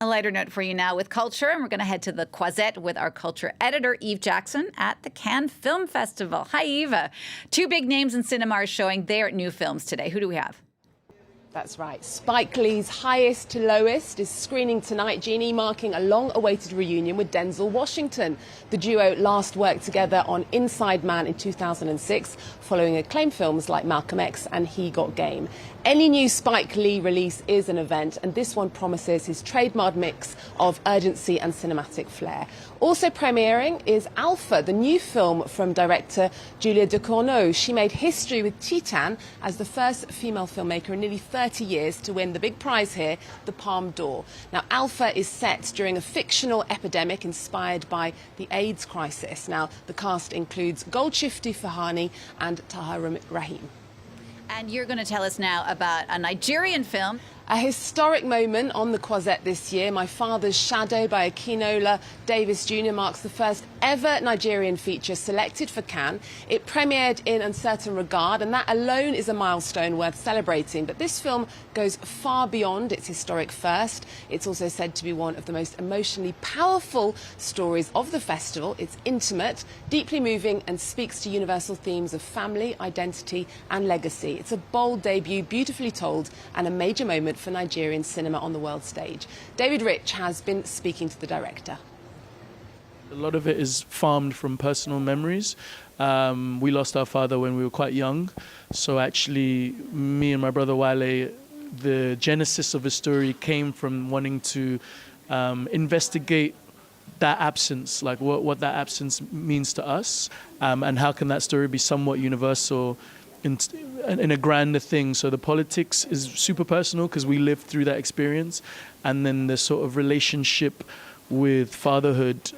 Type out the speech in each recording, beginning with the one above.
A lighter note for you now with culture, and we're going to head to the Croisette with our culture editor, Eve Jackson, at the Cannes Film Festival. Hi, Eva. Two big names in cinema are showing their new films today. Who do we have? That's right. Spike Lee's Highest to Lowest is screening tonight, Jeannie, marking a long-awaited reunion with Denzel Washington. The duo last worked together on Inside Man in 2006, following acclaimed films like Malcolm X and He Got Game. Any new Spike Lee release is an event, and this one promises his trademark mix of urgency and cinematic flair. Also premiering is Alpha, the new film from director Juliaducourneau. She made history with Titan as the first female filmmaker in nearly 30 years to win the big prize here, the Palme d'Or. Now, Alpha is set during a fictional epidemic inspired by the AIDS crisis. Now, the cast includes Golshifteh Farahani and Tahar Rahim. And you're going to tell us now about a Nigerian film. A historic moment on the Croisette this year. My Father's Shadow by Akinola Davis Jr. marks the first ever Nigerian feature selected for Cannes. It premiered in Uncertain Regard, and that alone is a milestone worth celebrating. But this film goes far beyond its historic first. It's also said to be one of the most emotionally powerful stories of the festival. It's intimate, deeply moving, and speaks to universal themes of family, identity, and legacy. It's a bold debut, beautifully told, and a major moment for Nigerian cinema on the world stage. David Rich has been speaking to the director. A lot of it is farmed from personal memories. We lost our father when we were quite young, so actually me and my brother Wale, the genesis of the story came from wanting to investigate that absence, like what that absence means to us, and how can that story be somewhat universal in a grander thing. So the politics is super personal because we lived through that experience, and then the sort of relationship with fatherhood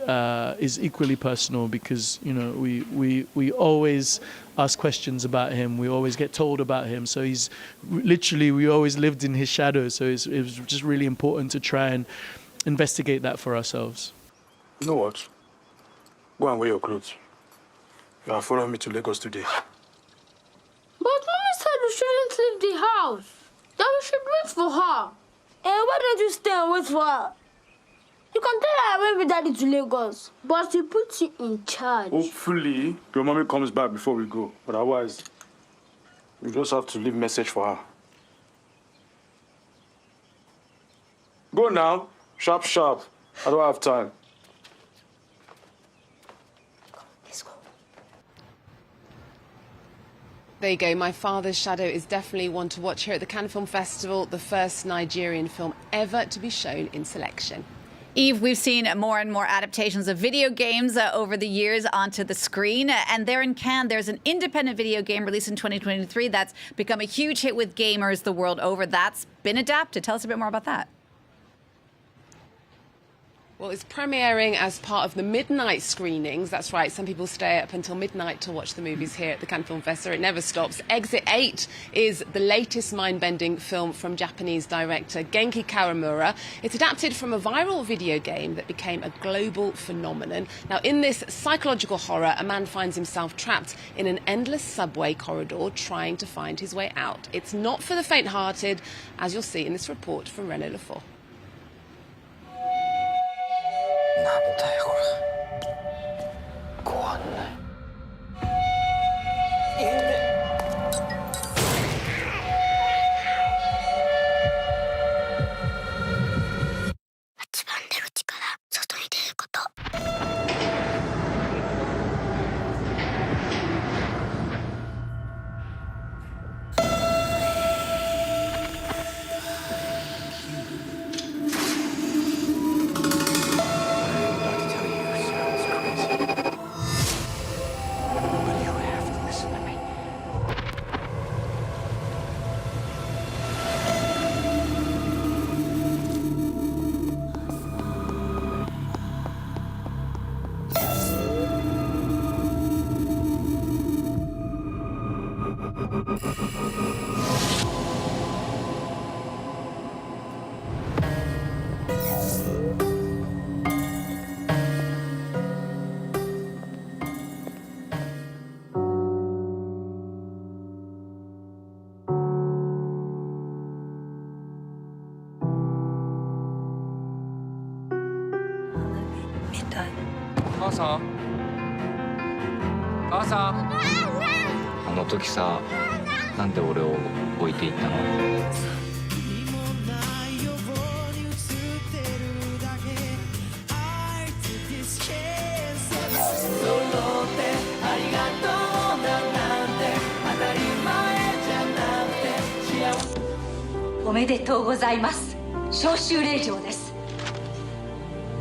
is equally personal because, you know, we always ask questions about him, we always get told about him, so he's literally, we always lived in his shadow, so it was just really important to try and investigate that for ourselves. You know what? Go and wear your clothes. You are following me to Lagos today. But Mommy said we shouldn't leave the house. That we should wait for her. And why don't you stay and wait for her? You can tell her I went with Daddy to Lagos, but she puts you in charge. Hopefully, your mommy comes back before we go. But otherwise, we just have to leave a message for her. Go now. Sharp, sharp. I don't have time. There you go. My Father's Shadow is definitely one to watch here at the Cannes Film Festival, the first Nigerian film ever to be shown in selection. Eve, we've seen more and more adaptations of video games over the years onto the screen. And there in Cannes, there's an independent video game released in 2023 that's become a huge hit with gamers the world over. That's been adapted. Tell us a bit more about that. Well, it's premiering as part of the midnight screenings. That's right, some people stay up until midnight to watch the movies here at the Cannes Film Festival. It never stops. Exit 8 is the latest mind-bending film from Japanese director Genki Kawamura. It's adapted from a viral video game that became a global phenomenon. Now, in this psychological horror, a man finds himself trapped in an endless subway corridor trying to find his way out. It's not for the faint-hearted, as you'll see in this report from Renaud Lefort. さん母さんあの時さなんで俺を置いていったのおめでとうございます。召集令状です。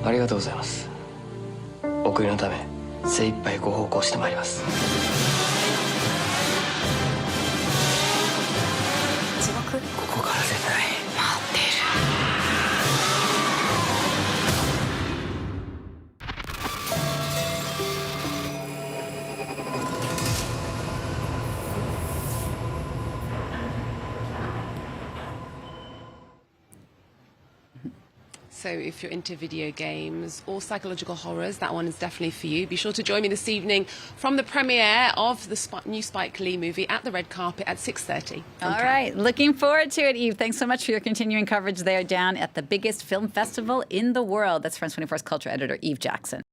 ありがとうございます。お国のため精一杯ご奉公してまいります。地獄、ここから絶対待っている。So if you're into video games or psychological horrors, that one is definitely for you. Be sure to join me this evening from the premiere of the new Spike Lee movie at the red carpet at 6:30. All right. Looking forward to it, Eve. Thanks so much for your continuing coverage there down at the biggest film festival in the world. That's France 24's culture editor, Eve Jackson.